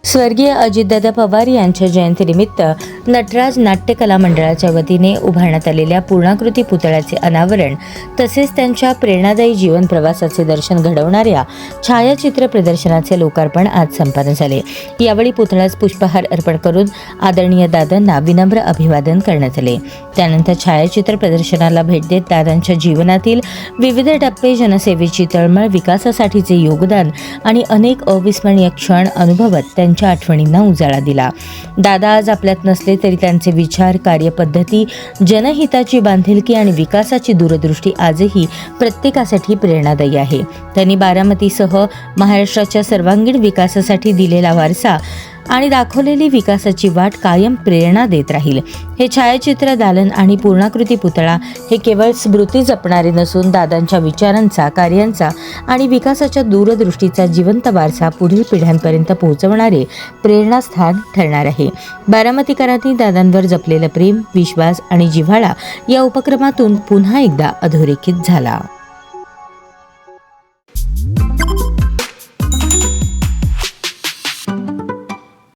स्वर्गीय अजितदादा पवार यांच्या जयंतीनिमित्त नटराज नाट्यकला मंडळाच्या वतीने उभारण्यात आलेल्या पूर्णाकृती पुतळ्याचे अनावरण तसेच त्यांच्या प्रेरणादायी जीवन प्रवासाचे दर्शन घडवणाऱ्या छायाचित्र प्रदर्शनाचे लोकार्पण आज संपन्न झाले। यावेळी पुतळ्यास पुष्पहार अर्पण करून आदरणीय दादांना विनम्र अभिवादन करण्यात आले। त्यानंतर छायाचित्र प्रदर्शनाला भेट देत दादांच्या जीवनातील विविध टप्पे, जनसेवेची तळमळ, विकासासाठीचे योगदान आणि अनेक अविस्मरणीय क्षण अनुभवत त्यांच्या आठवणींना उजाळा दिला। दादा आज आपल्यात नसले तरी त्यांचे विचार, कार्यपद्धती, जनहिताची बांधिलकी आणि विकासाची दूरदृष्टी आजही प्रत्येकासाठी प्रेरणादायी आहे। त्यांनी बारामतीसह महाराष्ट्राच्या सर्वांगीण विकासासाठी दिलेला वारसा आणि दाखवलेली विकासाची वाट कायम प्रेरणा देत राहील। हे छायाचित्र दालन आणि पूर्णाकृती पुतळा हे केवळ स्मृती जपणारे नसून दादांच्या विचारांचा, कार्यांचा आणि विकासाच्या दूरदृष्टीचा जिवंत वारसा पुढील पिढ्यांपर्यंत पोहोचवणारे प्रेरणास्थान ठरणार आहे। बारामतीकरांनी दादांवर जपलेलं प्रेम, विश्वास आणि जिव्हाळा या उपक्रमातून पुन्हा एकदा अधोरेखित झाला।